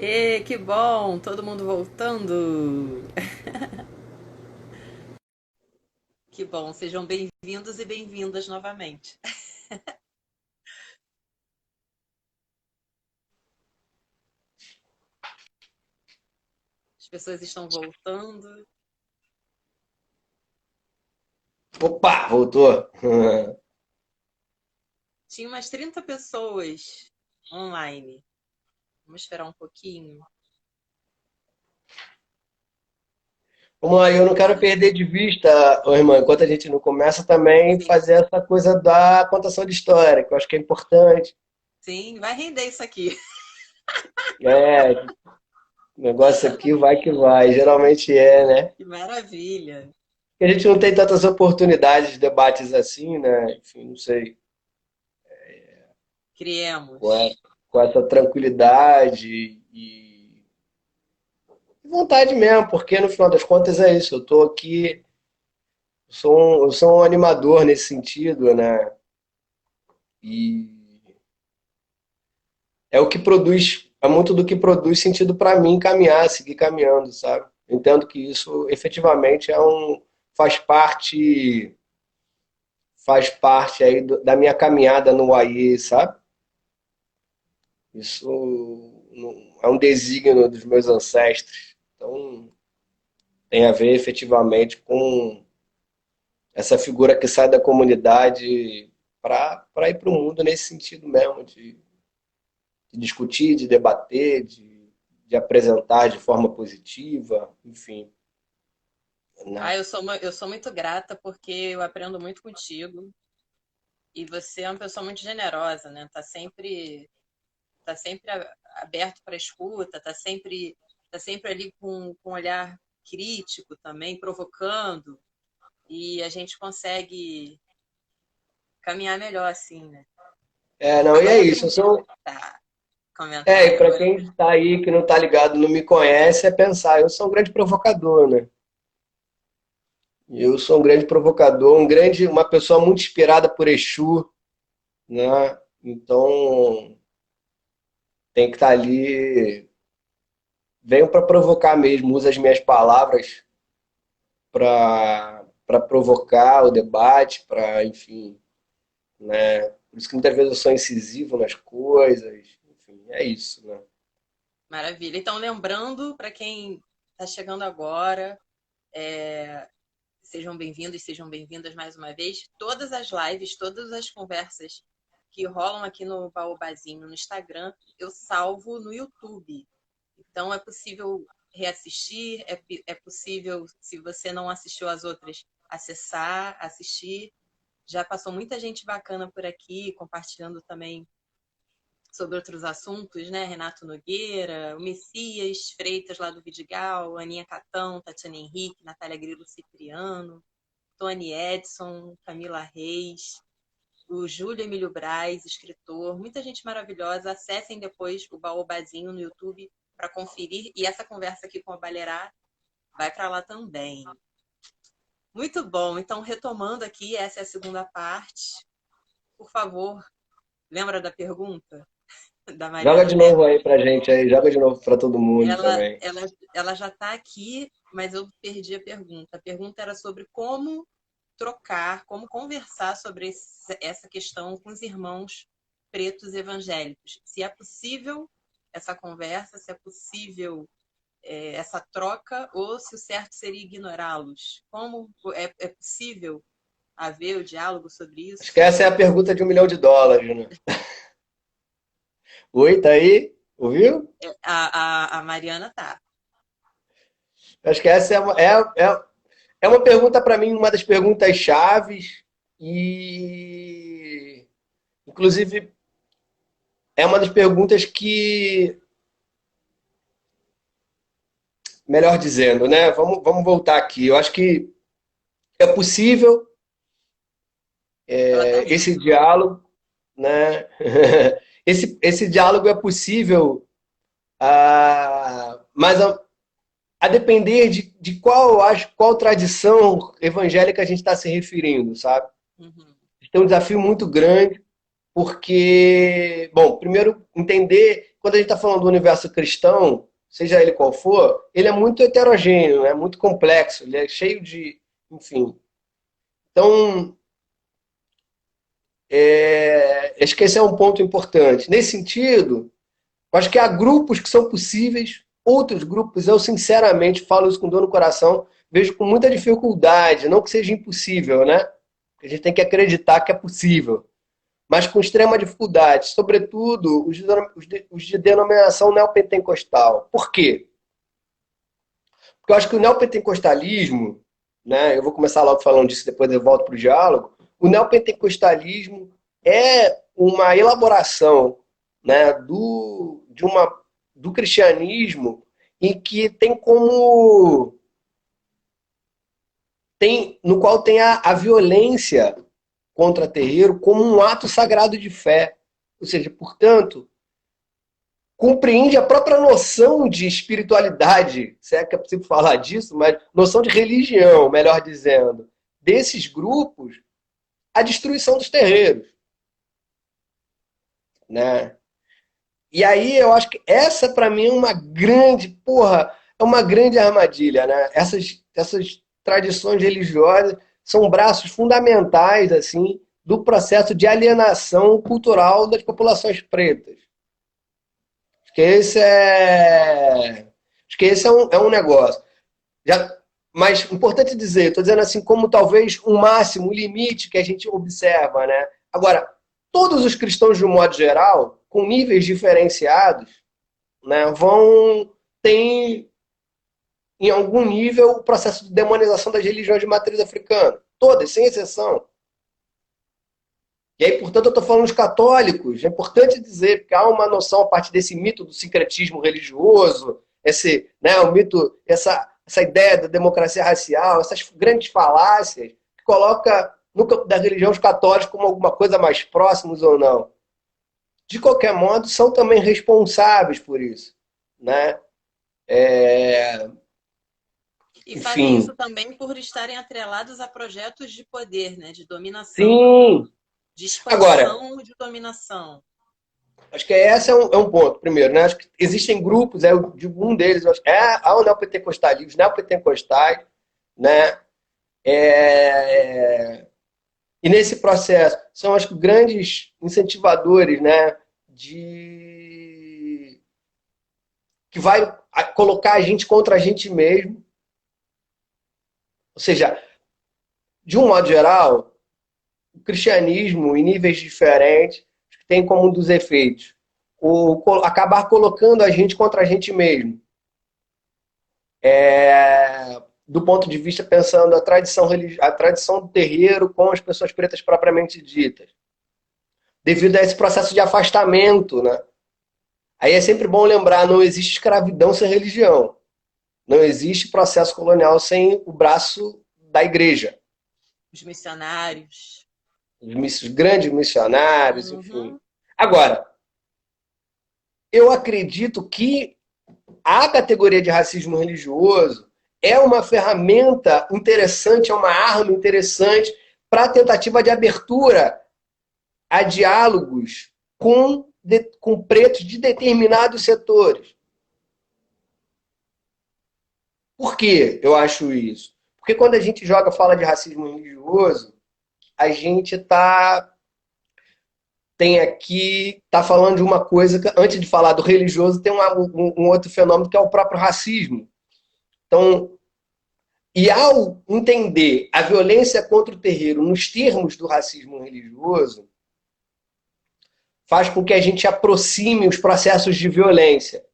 E que bom, todo mundo voltando. Que bom, sejam bem-vindos e bem-vindas novamente. As pessoas estão voltando. Opa, voltou. Tinha umas 30 pessoas online. Vamos esperar um pouquinho. Vamos lá, eu não quero perder de vista, ô irmã, enquanto a gente não começa também Sim, fazer essa coisa da contação de história, que eu acho que é importante. sim, vai render isso aqui. É, o negócio aqui vai que vai, geralmente é, né? Que maravilha. Porque a gente não tem tantas oportunidades de debates assim, né? Enfim, não sei, com Criemos. essa, com essa tranquilidade e vontade mesmo, porque no final das contas é isso, eu tô aqui, eu sou um animador nesse sentido, né? E é o que produz, é muito do que produz sentido para mim caminhar, seguir caminhando, sabe? Eu entendo que isso efetivamente faz parte faz parte aí da minha caminhada no AI, sabe? Isso é um desígnio dos meus ancestros. Então, tem a ver efetivamente com essa figura que sai da comunidade para ir para o mundo nesse sentido mesmo, de discutir, de debater, de apresentar de forma positiva, enfim. Ah, Né? eu sou muito grata porque eu aprendo muito contigo e você é uma pessoa muito generosa, né? Tá sempre aberto para escuta, tá sempre ali com um olhar crítico também, provocando, e a gente consegue caminhar melhor assim, né? Não, e é Agora eu isso. aprendi a E comentar, para agora eu quem está aí que não está ligado, não me conhece, é pensar, eu sou um grande provocador, né? Eu sou um grande provocador, uma pessoa muito inspirada por Exu, né? Então tem que estar ali, venho para provocar mesmo, uso as minhas palavras para provocar o debate, para, enfim, né? Por isso que muitas vezes eu sou incisivo nas coisas, enfim, é isso, né? maravilha. Então, lembrando para quem está chegando agora, sejam bem-vindos, sejam bem-vindas mais uma vez. Todas as lives, todas as conversas que rolam aqui no Baobazinho no Instagram, eu salvo no YouTube. Então é possível reassistir, é possível, se você não assistiu as outras, acessar, assistir. Já passou muita gente bacana por aqui, compartilhando também sobre outros assuntos, né? Renato Nogueira, o Messias Freitas lá do Vidigal, Aninha Catão, Tatiana Henrique, Natália Grilo Cipriano, Tony Edson, Camila Reis, o Júlio Emílio Braz, escritor, muita gente maravilhosa. Acessem depois o Baobazinho no YouTube para conferir. E essa conversa aqui com a Balerá vai para lá também. Muito bom. Então, retomando aqui, essa é a segunda parte. Por favor, lembra da pergunta da Joga Mariana de Becker? novo aí pra gente aí, joga de novo para todo mundo Ela, também. ela, ela já está aqui, mas eu perdi a pergunta. A pergunta era sobre como trocar, como conversar sobre essa questão com os irmãos pretos evangélicos. Se é possível essa conversa, se é possível essa troca, ou se o certo seria ignorá-los. Como é possível haver o diálogo sobre Acho que isso? essa é a pergunta de $1 milhão, né? Oi, tá aí? Ouviu? A Mariana tá. Acho que essa é uma pergunta para mim, uma das perguntas chaves e, inclusive, é uma das perguntas que, melhor dizendo, né? Vamos voltar aqui. Eu acho que é possível Ela tá esse muda. diálogo, né? Esse diálogo é possível, mas a depender de qual, eu acho, qual tradição evangélica a gente está se referindo, sabe? Uhum. Tem um desafio muito grande, porque, bom, primeiro entender quando a gente está falando do universo cristão, seja ele qual for, ele é muito heterogêneo, é muito complexo, ele é cheio de, enfim. Então, acho que esse é um ponto importante. Nesse sentido, eu acho que há grupos que são possíveis, outros grupos, eu sinceramente falo isso com dor no coração, vejo com muita dificuldade, não que seja impossível, né? A gente tem que acreditar que é possível, mas com extrema dificuldade, sobretudo os de denominação neopentecostal. Por quê? Porque eu acho que o neopentecostalismo, né, eu vou começar logo falando disso, depois eu volto para o diálogo, o neopentecostalismo é uma elaboração, né, do cristianismo em que no qual tem a violência contra terreiro como um ato sagrado de fé. Ou seja, portanto, compreende a própria noção de espiritualidade, se é que é possível falar disso, mas noção de religião, melhor dizendo, desses grupos, a destruição dos terreiros, né? E aí eu acho que essa para mim é uma grande, é uma grande armadilha, né? Essas tradições religiosas são braços fundamentais assim do processo de alienação cultural das populações pretas. Acho que esse é um negócio. Já, mas importante dizer, estou dizendo assim, como talvez um máximo, um limite que a gente observa, né? Agora, todos os cristãos, de um modo geral, com níveis diferenciados, né, tem, em algum nível, o processo de demonização das religiões de matriz africana. Todas, sem exceção. E aí, portanto, eu estou falando dos católicos. É importante dizer, porque há uma noção a partir desse mito do sincretismo religioso, o mito, essa ideia da democracia racial, essas grandes falácias, que coloca no campo da religião os católicos como alguma coisa mais próximos ou não. De qualquer modo, são também responsáveis por isso, né? E fazem Enfim. isso também por estarem atrelados a projetos de poder, né? De dominação. Sim. De Agora, expansão de dominação. acho que esse é um ponto, primeiro, né? Acho que existem grupos, eu digo um deles, acho que há o neopentecostalismo, os neopentecostais, né? E nesse processo são, acho que, grandes incentivadores, né? Que vai colocar a gente contra a gente mesmo. Ou seja, de um modo geral, o cristianismo, em níveis diferentes, tem como um dos efeitos acabar colocando a gente contra a gente mesmo. Do ponto de vista pensando a tradição do terreiro com as pessoas pretas propriamente ditas. Devido a esse processo de afastamento, né? Aí é sempre bom lembrar, não existe escravidão sem religião. Não existe processo colonial sem o braço da igreja. Os missionários. Os grandes missionários, enfim. Uhum. Agora, eu acredito que a categoria de racismo religioso é uma ferramenta interessante, é uma arma interessante para a tentativa de abertura a diálogos com pretos de determinados setores. Por que eu acho isso? Porque quando a gente fala de racismo religioso, a gente tá falando de uma coisa que, antes de falar do religioso, tem um outro fenômeno que é o próprio racismo. Então, e ao entender a violência contra o terreiro nos termos do racismo religioso, faz com que a gente aproxime os processos de violência.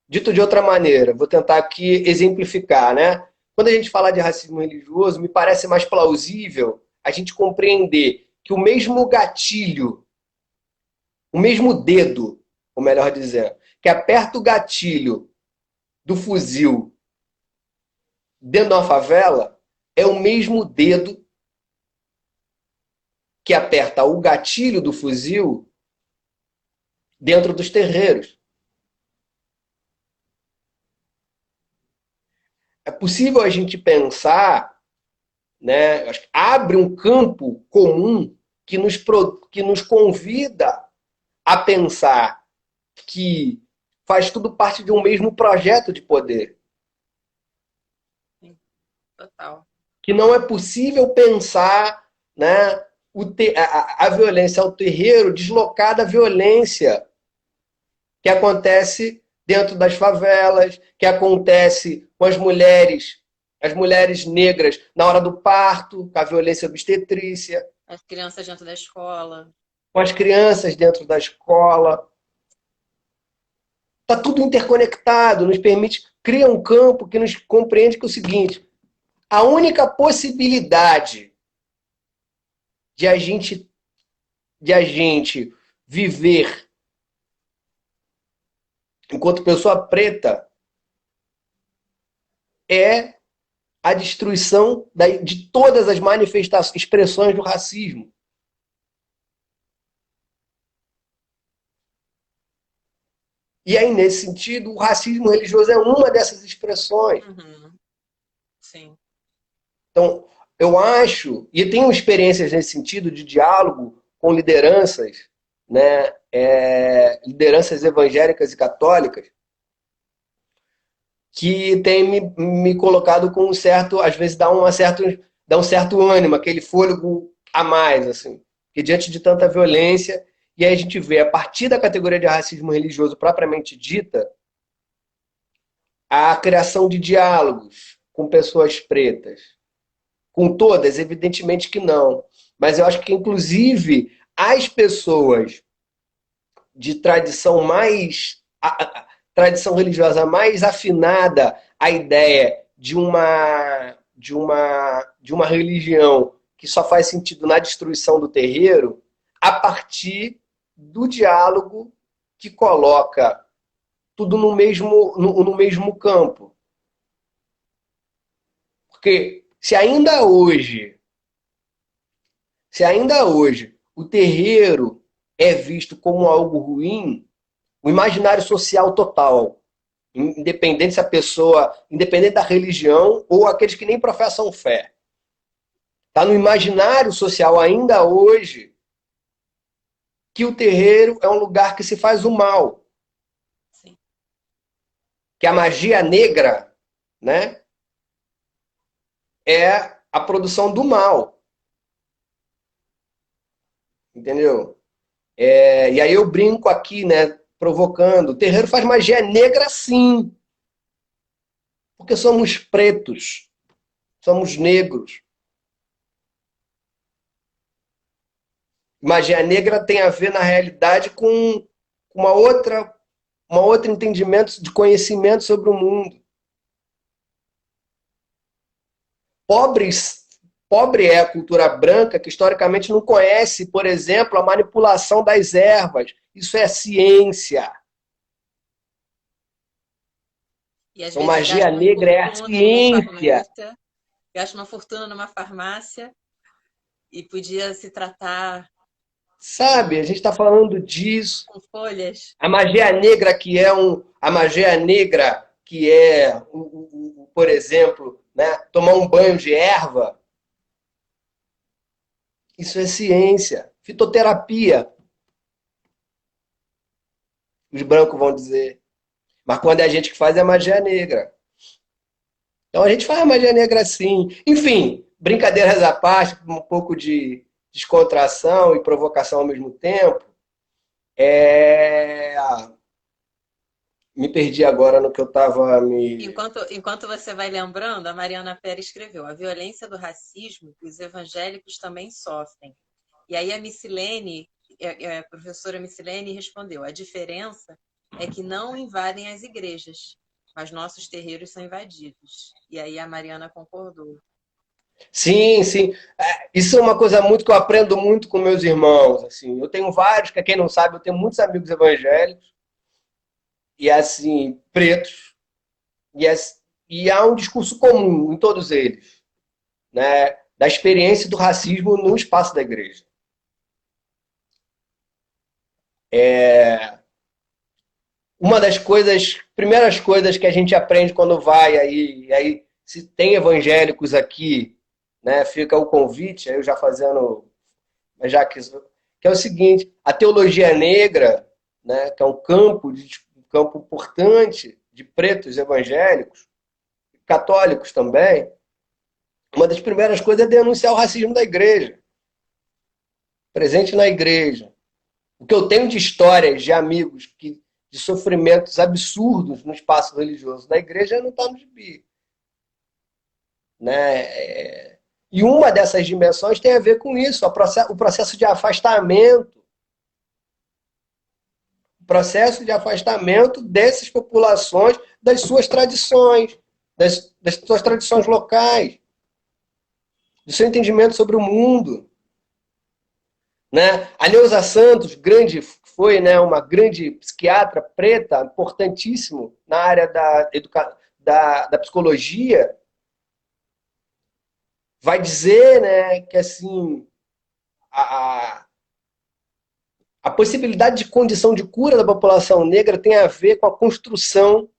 Dito de outra maneira, vou tentar aqui exemplificar, né? Quando a gente fala de racismo religioso, me parece mais plausível a gente compreender que o mesmo gatilho, o mesmo dedo, ou melhor dizendo, que aperta o gatilho do fuzil dentro de uma favela, é o mesmo dedo que aperta o gatilho do fuzil dentro dos terreiros. É possível a gente pensar, né? Acho que abre um campo comum que nos convida a pensar que faz tudo parte de um mesmo projeto de poder. Sim, total. Que não é possível pensar, né, a violência ao terreiro deslocada da violência que acontece dentro das favelas, que acontece com as mulheres negras na hora do parto, com a violência obstetrícia, As crianças dentro da escola. com as crianças dentro da escola. Está tudo interconectado, nos permite, cria um campo que nos compreende que é o seguinte: a única possibilidade de a gente viver enquanto pessoa preta é a destruição de todas as manifestações, expressões do racismo. E aí, nesse sentido, o racismo religioso é uma dessas expressões. Uhum. Sim. Então, eu acho, e tenho experiências nesse sentido de diálogo com lideranças, né, lideranças evangélicas e católicas, que tem me colocado com um certo, às vezes dá um certo ânimo, aquele fôlego a mais, assim, que diante de tanta violência, e aí a gente vê, a partir da categoria de racismo religioso propriamente dita, a criação de diálogos com pessoas pretas. Com todas, evidentemente que não. Mas eu acho que, inclusive, as pessoas de tradição mais tradição religiosa mais afinada à ideia de uma religião que só faz sentido na destruição do terreiro, a partir do diálogo que coloca tudo no mesmo campo. Porque se ainda hoje o terreiro é visto como algo ruim, o imaginário social total, independente se a pessoa, independente da religião ou aqueles que nem professam fé, está no imaginário social ainda hoje que o terreiro é um lugar que se faz o mal. Sim. Que a magia negra, né, é a produção do mal. Entendeu? E aí eu brinco aqui, né, provocando. O terreiro faz magia negra sim. Porque somos pretos. Somos negros. Magia negra tem a ver, na realidade, com uma outra entendimento de conhecimento sobre o mundo. Pobre é a cultura branca que historicamente não conhece, por exemplo, a manipulação das ervas. Isso é ciência. E às Então, vezes magia gasta uma negra é a fortuna numa ciência. farmácia, gasta uma fortuna numa farmácia e podia se tratar Sabe, a gente está falando disso. com folhas. A magia negra a magia negra que é, por exemplo, né, tomar um banho de erva, isso é ciência. Fitoterapia, os brancos vão dizer. Mas quando é a gente que faz, é magia negra. Então a gente faz a magia negra assim. Enfim, brincadeiras à parte, um pouco de descontração e provocação ao mesmo tempo. É... Me perdi agora no que eu estava me. Enquanto você vai lembrando, a Mariana Pérez escreveu: a violência do racismo, os evangélicos também sofrem. E aí a Missilene, a professora Missilene respondeu: a diferença é que não invadem as igrejas, mas nossos terreiros são invadidos. E aí a Mariana concordou. Sim, sim. Isso é uma coisa muito que eu aprendo muito com meus irmãos. Assim, eu tenho vários, que quem não sabe, eu tenho muitos amigos evangélicos e assim pretos e há um discurso comum em todos eles, né, da experiência do racismo no espaço da igreja. Uma das primeiras coisas que a gente aprende quando vai aí se tem evangélicos aqui, né, fica o convite, aí eu já fazendo, já que é o seguinte, a teologia negra, né, que é um campo importante de pretos evangélicos, católicos também, uma das primeiras coisas é denunciar o racismo da igreja, presente na igreja. O que eu tenho de histórias de amigos de sofrimentos absurdos no espaço religioso da igreja não está no gibi. Né? E uma dessas dimensões tem a ver com isso, o processo de afastamento. O processo de afastamento dessas populações das suas tradições, das suas tradições locais, do seu entendimento sobre o mundo. Né? A Neuza Santos, foi, né, uma grande psiquiatra preta, importantíssimo na área da psicologia, vai dizer, né, que assim, a possibilidade de condição de cura da população negra tem a ver com a construção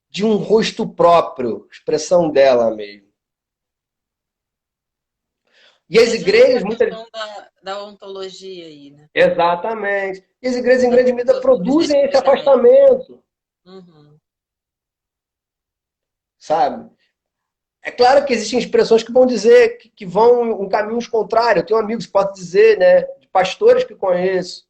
de um rosto próprio, expressão dela mesmo. E as igrejas, muitas da ontologia aí, né? Exatamente. E as igrejas, em grande medida, produzem esse afastamento. Uhum. Sabe? É claro que existem expressões que vão dizer que vão em caminhos contrários. Eu tenho amigos, posso dizer, né, de pastores que conheço,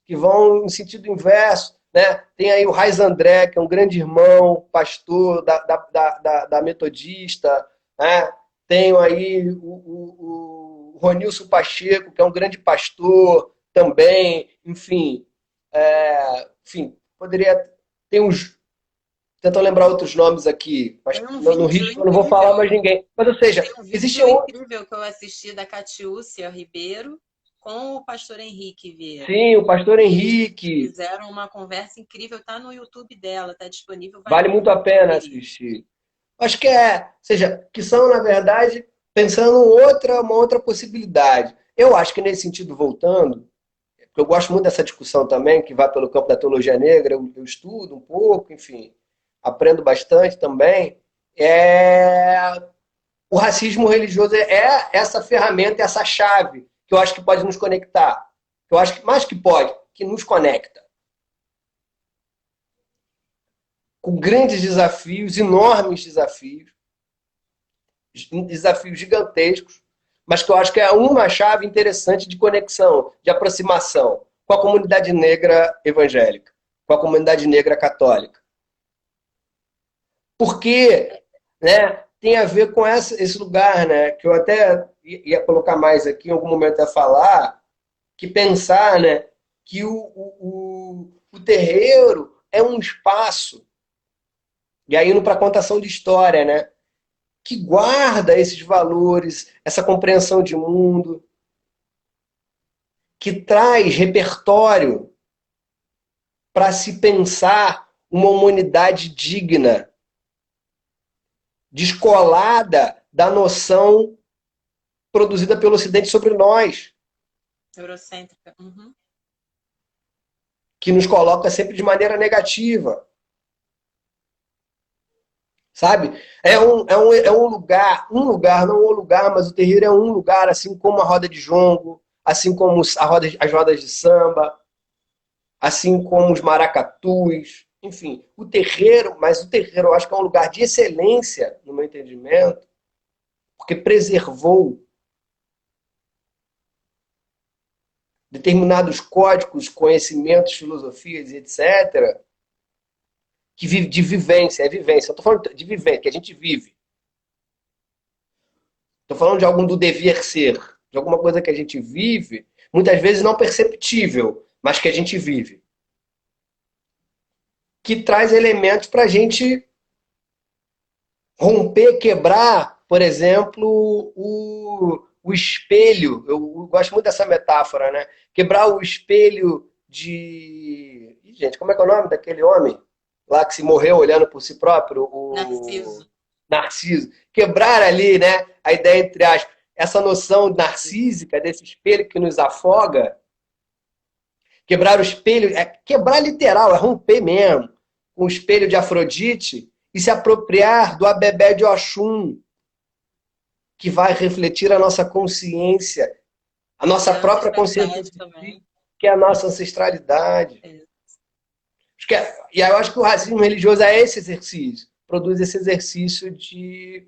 que vão em sentido inverso. Né? Tem aí o Raiz André, que é um grande irmão, pastor da Metodista. Né? Tenho aí o Ronilson Pacheco, que é um grande pastor também. Enfim, poderia ter uns. Tento lembrar outros nomes aqui, mas no ritmo eu não vou falar mais ninguém. Mas, ou seja, existe um incrível que eu assisti da Catiúcia Ribeiro com o pastor Henrique Vieira. Sim, o pastor Henrique. Eles fizeram uma conversa incrível, está no YouTube dela, está disponível. Vale muito a pena assistir. Acho que que são, na verdade, pensando uma outra possibilidade. Eu acho que nesse sentido, voltando, porque eu gosto muito dessa discussão também, que vai pelo campo da teologia negra, eu estudo um pouco, enfim, aprendo bastante também. O racismo religioso é essa ferramenta, essa chave que eu acho que pode nos conectar. Eu acho que mais que pode, que nos conecta. Com grandes desafios, enormes desafios gigantescos, mas que eu acho que é uma chave interessante de conexão, de aproximação com a comunidade negra evangélica, com a comunidade negra católica. Porque, né, tem a ver com esse lugar, né, que eu até ia colocar mais aqui em algum momento a falar, que pensar, né, que o terreiro é um espaço, e aí indo para a contação de história, né, que guarda esses valores, essa compreensão de mundo, que traz repertório para se pensar uma humanidade digna, descolada da noção produzida pelo Ocidente sobre nós. Eurocêntrica. Uhum. Que nos coloca sempre de maneira negativa. Sabe? É um lugar, não um lugar, mas o terreiro é um lugar, assim como a roda de jongo, assim como as rodas de samba, assim como os maracatus, enfim, mas o terreiro eu acho que é um lugar de excelência, no meu entendimento, porque preservou determinados códigos, conhecimentos, filosofias, etc., que vive de vivência, é vivência. Eu estou falando de vivência, que a gente vive. Estou falando de algum do dever ser, de alguma coisa que a gente vive, muitas vezes não perceptível, mas que a gente vive. Que traz elementos para a gente romper, quebrar, por exemplo, o espelho. Eu gosto muito dessa metáfora, né? Quebrar o espelho de... Gente, como é que é o nome daquele homem lá que se morreu olhando por si próprio? Narciso. Quebrar ali, né? A ideia, entre aspas, essa noção narcísica desse espelho que nos afoga. Quebrar o espelho, quebrar literal, é romper mesmo, com o espelho de Afrodite e se apropriar do Abebé de Oxum, que vai refletir a nossa consciência, a nossa própria consciência, que é a nossa ancestralidade. É. E aí eu acho que o racismo religioso é esse exercício, produz esse exercício de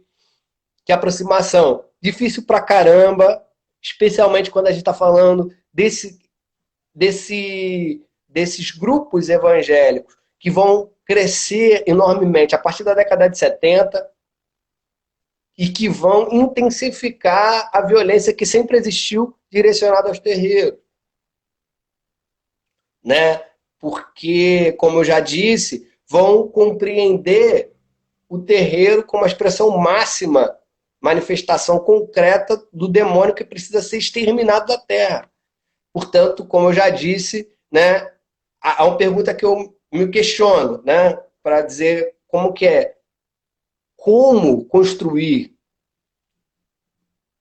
aproximação. Difícil pra caramba, especialmente quando a gente está falando desses grupos evangélicos que vão crescer enormemente a partir da década de 70 e que vão intensificar a violência que sempre existiu direcionada aos terreiros. Né? Porque, como eu já disse, vão compreender o terreiro como a expressão máxima, manifestação concreta do demônio que precisa ser exterminado da Terra. Portanto, como eu já disse, né, há uma pergunta que eu me questiono, né, para dizer como que é. Como construir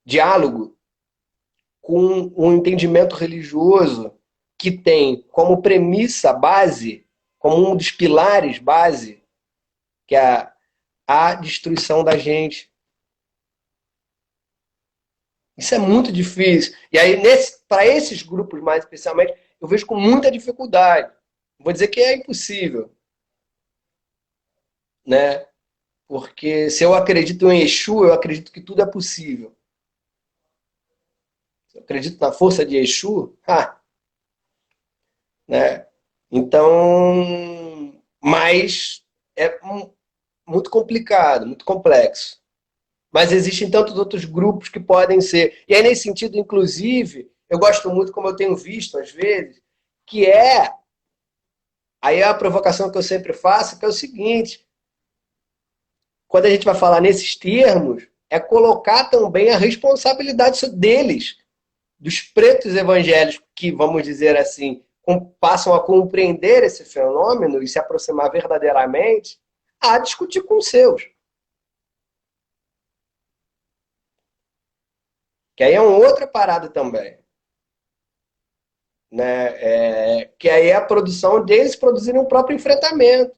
diálogo com um entendimento religioso que tem como premissa base, como um dos pilares base, que é a destruição da gente. Isso é muito difícil. E aí, para esses grupos mais especialmente, eu vejo com muita dificuldade. Não vou dizer que é impossível, né? Porque se eu acredito em Exu, eu acredito que tudo é possível. Se eu acredito na força de Exu, né? Então, mas é muito complicado, muito complexo. Mas existem tantos outros grupos que podem ser. E aí, nesse sentido, inclusive, eu gosto muito, como eu tenho visto às vezes, que é. Aí é a provocação que eu sempre faço, que é o seguinte: quando a gente vai falar nesses termos, é colocar também a responsabilidade deles, dos pretos evangélicos que, vamos dizer assim, passam a compreender esse fenômeno e se aproximar verdadeiramente, a discutir com os seus. Que aí é uma outra parada também. Né? Que aí é a produção deles produzirem o próprio enfrentamento.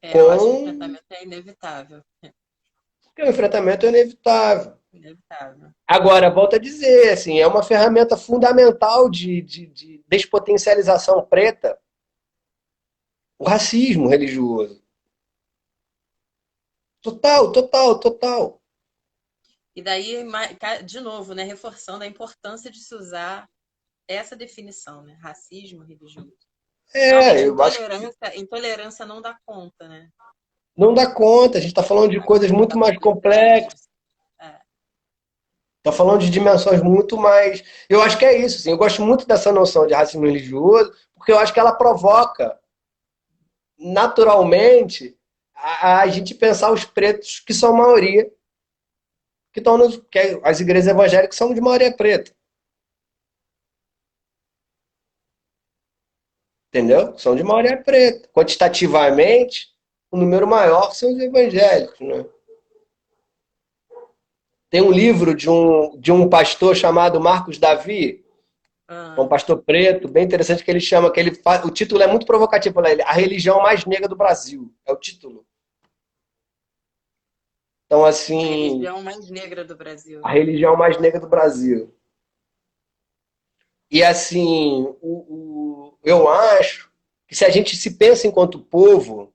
Eu acho que o enfrentamento é inevitável. Porque o enfrentamento é inevitável. Inevitável. Agora, volto a dizer, assim, é uma ferramenta fundamental de despotencialização preta o racismo religioso. Total, total, total. E daí, de novo, né, reforçando a importância de se usar essa definição, né? Racismo religioso. Realmente, Eu acho que intolerância não dá conta, né? não dá conta, a gente está falando de coisas muito mais complexas. Está falando de dimensões muito mais. Eu acho que é isso. Assim, eu gosto muito dessa noção de racismo religioso, porque eu acho que ela provoca, naturalmente, a gente pensar os pretos que são maioria, que as igrejas evangélicas são de maioria preta. Entendeu? São de maioria preta. Quantitativamente, o número maior são os evangélicos. Né? Tem um livro de um pastor chamado Marcos Davi, um pastor preto, bem interessante, que ele chama, o título é muito provocativo para ele, A Religião Mais Negra do Brasil. É o título. Então, assim. A religião mais negra do Brasil. A religião mais negra do Brasil. E, assim, eu acho que se a gente se pensa enquanto povo,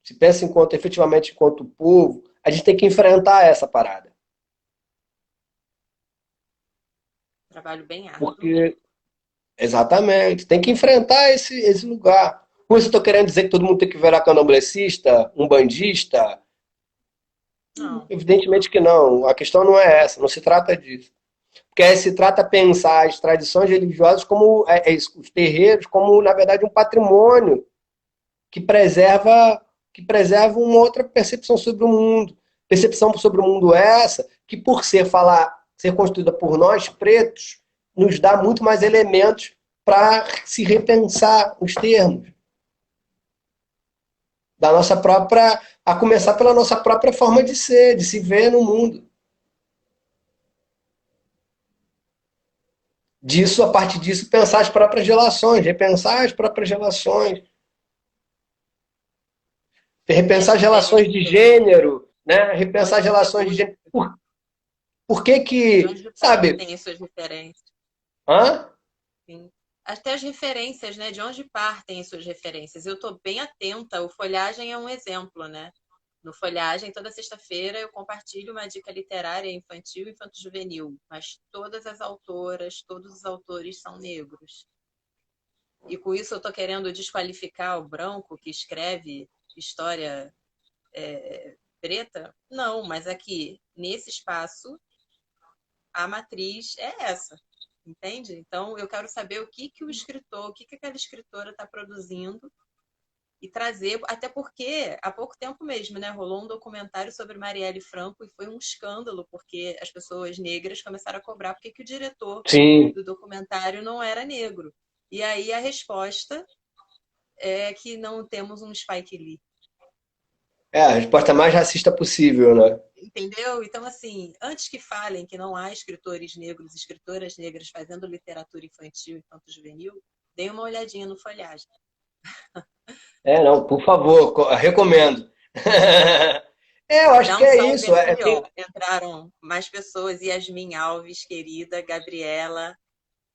se pensa efetivamente enquanto povo, a gente tem que enfrentar essa parada. Trabalho bem árduo. Porque, exatamente, tem que enfrentar esse lugar. Com isso eu estou querendo dizer que todo mundo tem que virar candomblessista, umbandista? Não. Evidentemente que não. A questão não é essa, não se trata disso. Porque se trata de pensar as tradições religiosas como os terreiros como, na verdade, um patrimônio que preserva uma outra percepção sobre o mundo. Percepção sobre o mundo essa que, por ser construída por nós, pretos, nos dá muito mais elementos para se repensar os termos. Da nossa própria, a começar pela nossa própria forma de ser, de se ver no mundo. Disso, a partir disso, pensar as próprias relações, repensar as próprias relações. Repensar as relações de gênero, né? Repensar as relações de gênero. Por que De que, onde sabe? partem as suas referências? Hã? Sim. Até as referências, né? De onde partem as suas referências? Eu estou bem atenta. O Folhagem é um exemplo, né? No Folhagem, toda sexta-feira, eu compartilho uma dica literária infantil e infanto-juvenil, mas todas as autoras, todos os autores são negros. E com isso eu estou querendo desqualificar o branco que escreve história preta? Não, mas aqui, nesse espaço, a matriz é essa, entende? Então, eu quero saber o que que o escritor, o que que aquela escritora está produzindo e trazer, até porque há pouco tempo mesmo, né, rolou um documentário sobre Marielle Franco e foi um escândalo, porque as pessoas negras começaram a cobrar porque que o diretor Sim. do documentário não era negro. E aí a resposta é que não temos um Spike Lee. É a resposta mais racista possível, né? Entendeu? Então, assim, antes que falem que não há escritores negros, escritoras negras fazendo literatura infantil e infanto-juvenil, deem uma olhadinha no Folhagem. É, não, por favor, recomendo. É, eu acho Dá que um é salve isso. aqui, ó. Entraram mais pessoas. Yasmin Alves, querida, Gabriela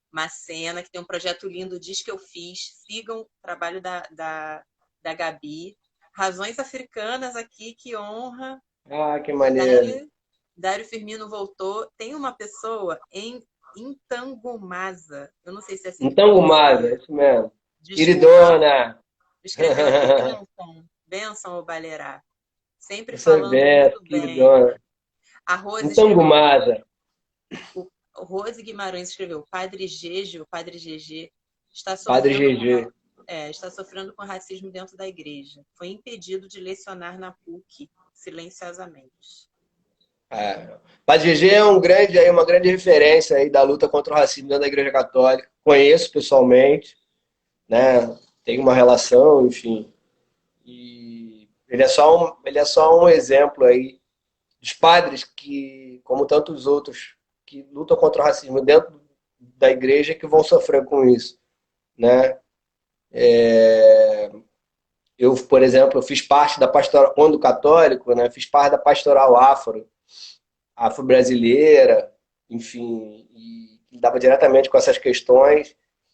Macena, que tem um projeto lindo, Diz que eu fiz. Sigam o trabalho da Gabi. Razões Africanas aqui, que honra. Ah, que maneiro. Dário Firmino voltou. Tem uma pessoa em Intangumasa. Eu não sei se é assim que Então, Gumada, é pronuncia. isso mesmo. Desculpa. Queridona. Escreveu aqui, benção. Benção, o Balerá. Sempre Você falando vê, muito bem. queridona. A Rose Então, escreveu. Gumada. O Rose Guimarães escreveu. Padre Gege, o Padre GG, está Padre sofrendo com, GG. está sofrendo com racismo dentro da igreja. Foi impedido de lecionar na PUC silenciosamente. É. Padre GG é um grande, aí, uma grande referência aí da luta contra o racismo dentro da Igreja Católica. Conheço pessoalmente, né? Tem uma relação, enfim. E ele é só um exemplo aí dos padres que, como tantos outros, que lutam contra o racismo dentro da igreja que vão sofrer com isso, né? Eu, por exemplo, fiz parte da pastoral, quando católico, né? Fiz parte da pastoral afro-brasileira, enfim, e lidava diretamente com essas questões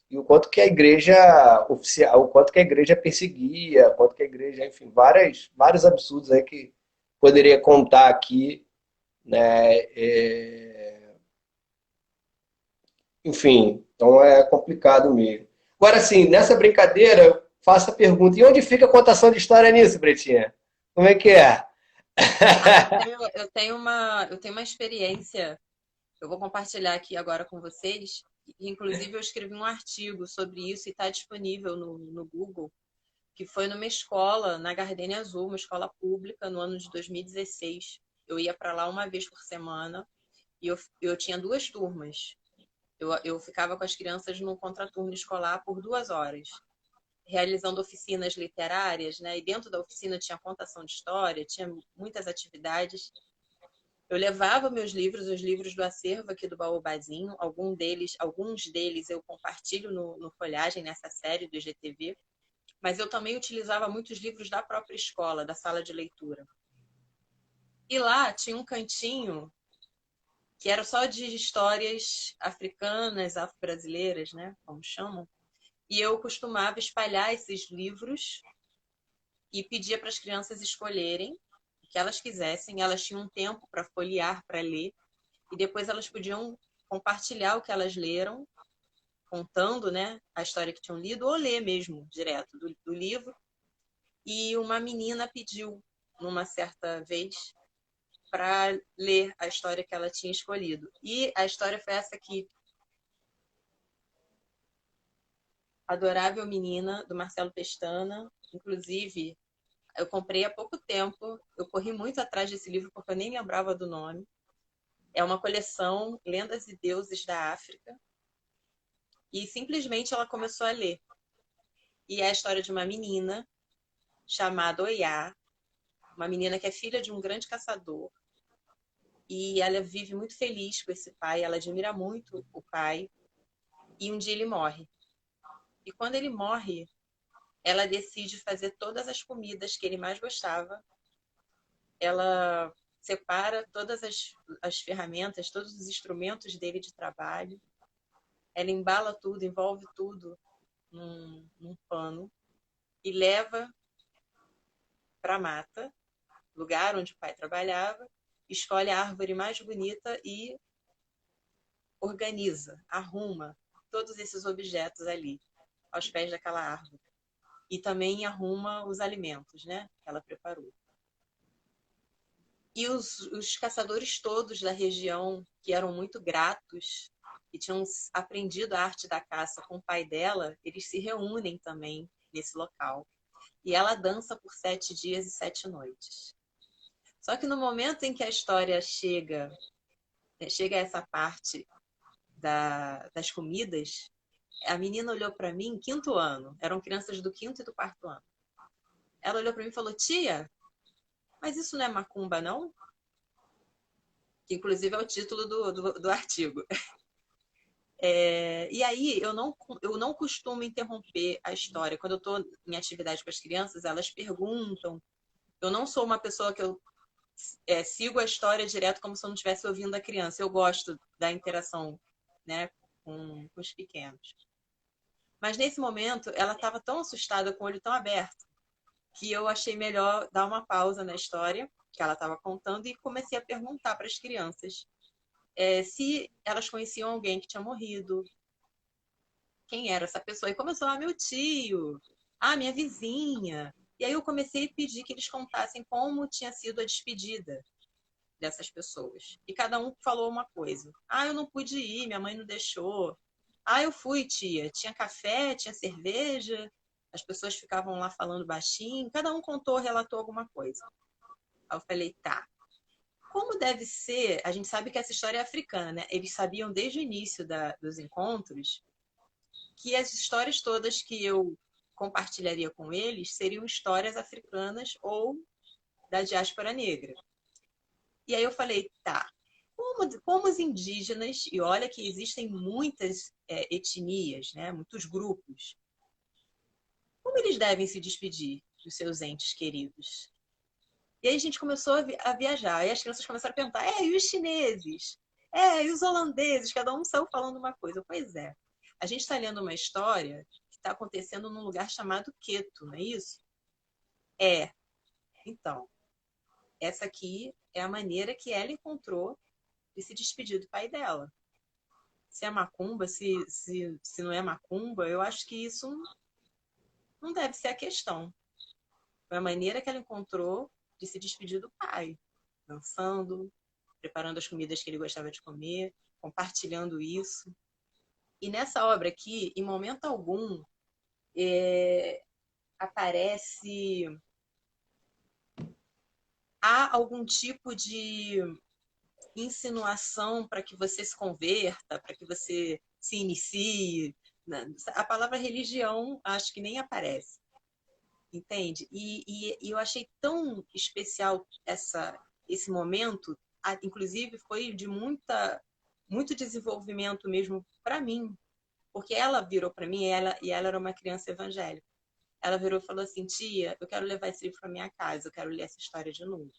e o quanto que a igreja oficial, o quanto que a igreja perseguia, o quanto que a igreja, enfim, vários absurdos aí que poderia contar aqui, né? Enfim, então é complicado mesmo. Agora, assim, nessa brincadeira, eu faço a pergunta: e onde fica a contação de história nisso, Bretinha? Como é que é? Ah, eu tenho uma experiência. Eu vou compartilhar aqui agora com vocês. Inclusive, eu escrevi um artigo sobre isso e está disponível no Google, que foi numa escola, na Gardenia Azul, uma escola pública, no ano de 2016. Eu ia para lá uma vez por semana e eu tinha duas turmas. Eu ficava com as crianças no contraturno escolar por 2 horas, realizando oficinas literárias, né? E dentro da oficina tinha contação de história, tinha muitas atividades. Eu levava meus livros, os livros do acervo aqui do Baobazinho, alguns deles eu compartilho no Folhagem, nessa série do IGTV, mas eu também utilizava muitos livros da própria escola, da sala de leitura. E lá tinha um cantinho que era só de histórias africanas, afro-brasileiras, né, como chamam, e eu costumava espalhar esses livros e pedia para as crianças escolherem o que elas quisessem. Elas tinham um tempo para folhear, para ler, e depois elas podiam compartilhar o que elas leram, contando, né, a história que tinham lido, ou ler mesmo, direto do livro. E uma menina pediu, numa certa vez, para ler a história que ela tinha escolhido. E a história foi essa aqui: Adorável Menina, do Marcelo Pestana. Inclusive, eu comprei há pouco tempo, eu corri muito atrás desse livro porque eu nem lembrava do nome. É uma coleção, Lendas e Deuses da África. E simplesmente ela começou a ler. E é a história de uma menina chamada Oiá, uma menina que é filha de um grande caçador. E ela vive muito feliz com esse pai, ela admira muito o pai. E um dia ele morre. E quando ele morre, ela decide fazer todas as comidas que ele mais gostava. Ela separa todas as ferramentas, todos os instrumentos dele de trabalho. Ela embala tudo, envolve tudo num pano e leva para a mata, lugar onde o pai trabalhava, escolhe a árvore mais bonita e organiza, arruma todos esses objetos ali, aos pés daquela árvore. E também arruma os alimentos, né, que ela preparou. E os caçadores todos da região, que eram muito gratos, que tinham aprendido a arte da caça com o pai dela, eles se reúnem também nesse local. E ela dança por 7 dias e 7 noites. Só que no momento em que a história chega a essa parte das comidas, a menina olhou para mim, quinto ano, eram crianças do quinto e do quarto ano. Ela olhou para mim e falou: tia, mas isso não é macumba, não? Que inclusive é o título do artigo. E aí eu não costumo interromper a história. Quando eu estou em atividade com as crianças, elas perguntam. Eu não sou uma pessoa que eu sigo a história direto como se eu não estivesse ouvindo a criança. Eu gosto da interação, né, com os pequenos. Mas nesse momento, ela estava tão assustada, com o olho tão aberto, que eu achei melhor dar uma pausa na história que ela estava contando e comecei a perguntar para as crianças se elas conheciam alguém que tinha morrido, quem era essa pessoa. E começou: meu tio, minha vizinha. E aí eu comecei a pedir que eles contassem como tinha sido a despedida dessas pessoas. E cada um falou uma coisa. Eu não pude ir, minha mãe não deixou. Eu fui, tia. Tinha café, tinha cerveja. As pessoas ficavam lá falando baixinho. Cada um contou, relatou alguma coisa. Aí eu falei: tá. Como deve ser, a gente sabe que essa história é africana, né? Eles sabiam desde o início dos encontros que as histórias todas que eu compartilharia com eles seriam histórias africanas ou da diáspora negra. E aí eu falei: tá, como os indígenas, e olha que existem muitas etnias, né, muitos grupos, como eles devem se despedir dos seus entes queridos? E aí a gente começou a viajar, e as crianças começaram a perguntar: e os chineses? E os holandeses? Cada um saiu falando uma coisa. Pois é, a gente está lendo uma história que está acontecendo num lugar chamado Queto, não é isso? Então, essa aqui é a maneira que ela encontrou de se despedir do pai dela. Se é macumba, se não é macumba, eu acho que isso não deve ser a questão. Foi a maneira que ela encontrou de se despedir do pai. Dançando, preparando as comidas que ele gostava de comer, compartilhando isso. E nessa obra aqui, em momento algum, aparece... Há algum tipo de insinuação para que você se converta, para que você se inicie. A palavra religião acho que nem aparece, entende? E eu achei tão especial esse momento, inclusive foi de muito desenvolvimento mesmo para mim, porque ela virou para mim, e ela era uma criança evangélica. Ela virou e falou assim: tia, eu quero levar esse livro para minha casa, eu quero ler essa história de novo.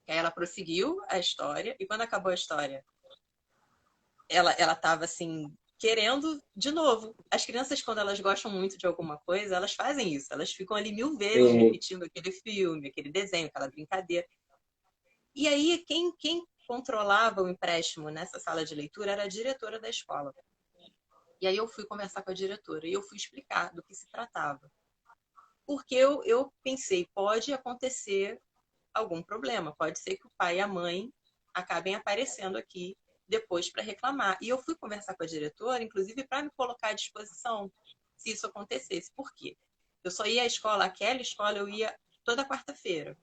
Aí ela prosseguiu a história, e quando acabou a história, ela estava assim, querendo de novo. As crianças, quando elas gostam muito de alguma coisa, elas fazem isso. Elas ficam ali 1000 vezes Sim. repetindo aquele filme, aquele desenho, aquela brincadeira. E aí, quem controlava o empréstimo nessa sala de leitura era a diretora da escola. E aí eu fui conversar com a diretora e eu fui explicar do que se tratava. Porque eu pensei: pode acontecer algum problema, pode ser que o pai e a mãe acabem aparecendo aqui depois para reclamar. E eu fui conversar com a diretora, inclusive para me colocar à disposição se isso acontecesse. Por quê? Eu só ia à escola, aquela escola eu ia toda quarta-feira.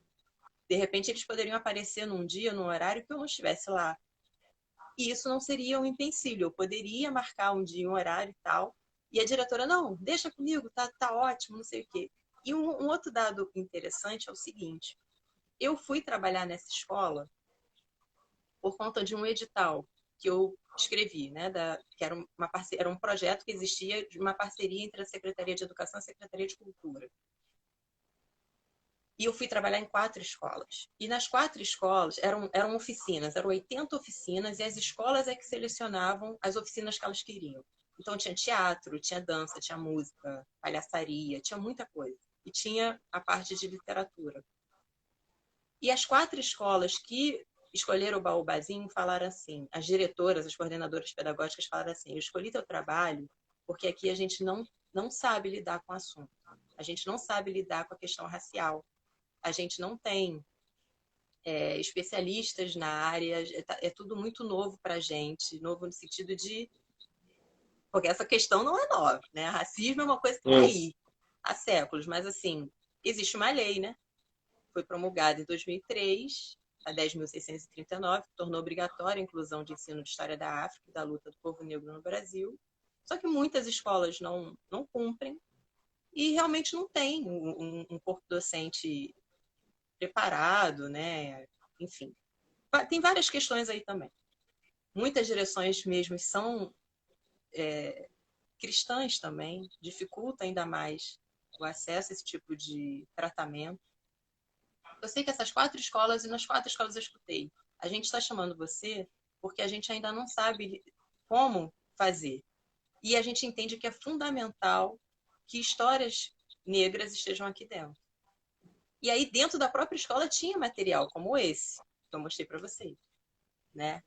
De repente eles poderiam aparecer num dia, num horário que eu não estivesse lá. E isso não seria um empecilho. Eu poderia marcar um dia, um horário e tal. E a diretora: não, deixa comigo, tá ótimo, não sei o quê. E um outro dado interessante é o seguinte: eu fui trabalhar nessa escola por conta de um edital que eu escrevi, né, que era um projeto que existia de uma parceria entre a Secretaria de Educação e a Secretaria de Cultura. E eu fui trabalhar em 4 escolas. E nas 4 escolas eram oficinas, eram 80 oficinas, e as escolas é que selecionavam as oficinas que elas queriam. Então tinha teatro, tinha dança, tinha música, palhaçaria, tinha muita coisa. E tinha a parte de literatura. E as 4 escolas que escolheram o Baobazinho falaram assim, as diretoras, as coordenadoras pedagógicas falaram assim, eu escolhi teu trabalho porque aqui a gente não sabe lidar com o assunto. A gente não sabe lidar com a questão racial. A gente não tem especialistas na área, é tudo muito novo para a gente, novo no sentido de... Porque essa questão não é nova, né? Racismo é uma coisa que está aí há séculos, mas assim, existe uma lei, né? Foi promulgada em 2003, a 10.639, que tornou obrigatória a inclusão de ensino de história da África e da luta do povo negro no Brasil. Só que muitas escolas não cumprem e realmente não tem um corpo docente preparado, né? Enfim, tem várias questões aí também. Muitas direções mesmo são cristãs também, dificulta ainda mais o acesso a esse tipo de tratamento. Eu sei que essas 4 escolas, e nas 4 escolas eu escutei, a gente está chamando você porque a gente ainda não sabe como fazer. E a gente entende que é fundamental que histórias negras estejam aqui dentro. E aí, dentro da própria escola, tinha material como esse, que eu mostrei para vocês, né?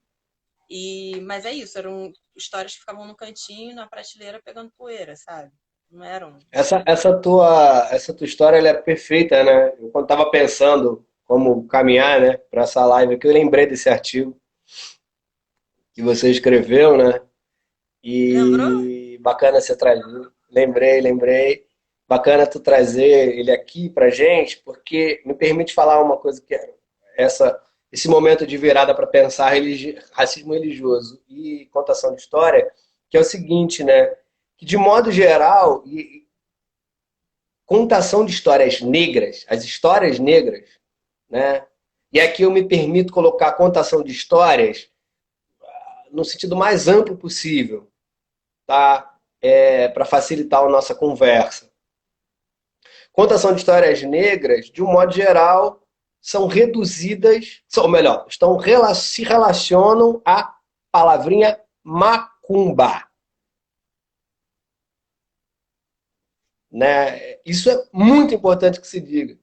Mas é isso, eram histórias que ficavam no cantinho, na prateleira, pegando poeira, sabe? Não eram... Essa tua história ela é perfeita, né? Eu quando estava pensando como caminhar, né, para essa live aqui, eu lembrei desse artigo que você escreveu, né? Lembrou? E bacana você trazer. Lembrei. Bacana tu trazer ele aqui pra gente, porque me permite falar uma coisa que é esse momento de virada para pensar racismo religioso e contação de história, que é o seguinte, né? Que de modo geral, contação de histórias negras, as histórias negras, né? E aqui eu me permito colocar contação de histórias no sentido mais amplo possível, tá? Para facilitar a nossa conversa. Contação de histórias negras, de um modo geral, são reduzidas, ou melhor, se relacionam à palavrinha macumba. Né? Isso é muito importante que se diga.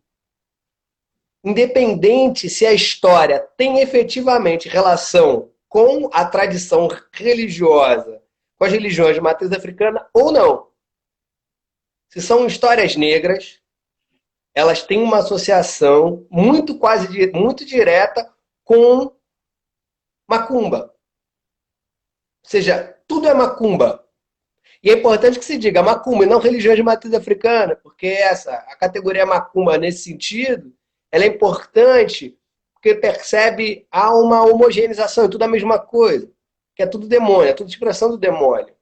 Independente se a história tem efetivamente relação com a tradição religiosa, com as religiões de matriz africana ou não. Se são histórias negras, elas têm uma associação muito direta com macumba. Ou seja, tudo é macumba. E é importante que se diga macumba e não religião de matriz africana, porque a categoria macumba nesse sentido, ela é importante porque percebe há uma homogeneização, é tudo a mesma coisa, que é tudo demônio, é tudo expressão do demônio.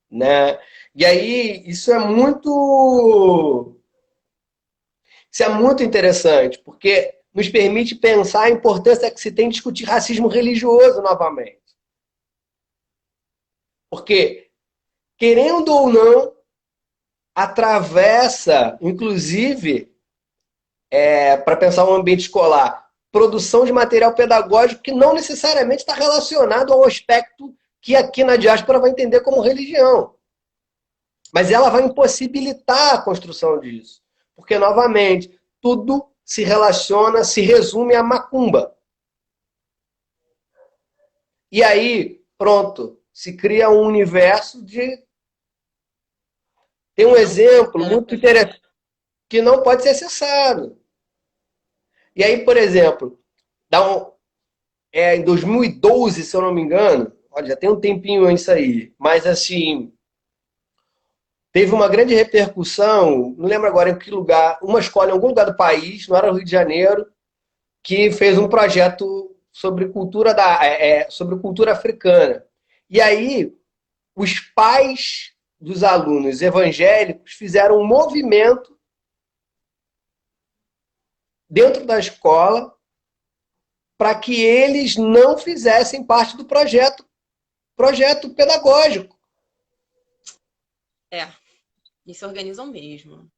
Né? E aí, isso é muito interessante, porque nos permite pensar a importância que se tem de discutir racismo religioso novamente. Porque, querendo ou não, atravessa, inclusive, para pensar um ambiente escolar, produção de material pedagógico que não necessariamente está relacionado ao aspecto que aqui na diáspora vai entender como religião. Mas ela vai impossibilitar a construção disso. Porque, novamente, tudo se relaciona, se resume a macumba. E aí, pronto, se cria um universo de... Tem um exemplo muito interessante que não pode ser acessado. E aí, por exemplo, em 2012, se eu não me engano, olha, já tem um tempinho isso aí, mas assim, teve uma grande repercussão, não lembro agora em que lugar, uma escola em algum lugar do país, não era o Rio de Janeiro, que fez um projeto sobre sobre cultura africana. E aí, os pais dos alunos evangélicos fizeram um movimento dentro da escola para que eles não fizessem parte do projeto pedagógico. E se organizam mesmo.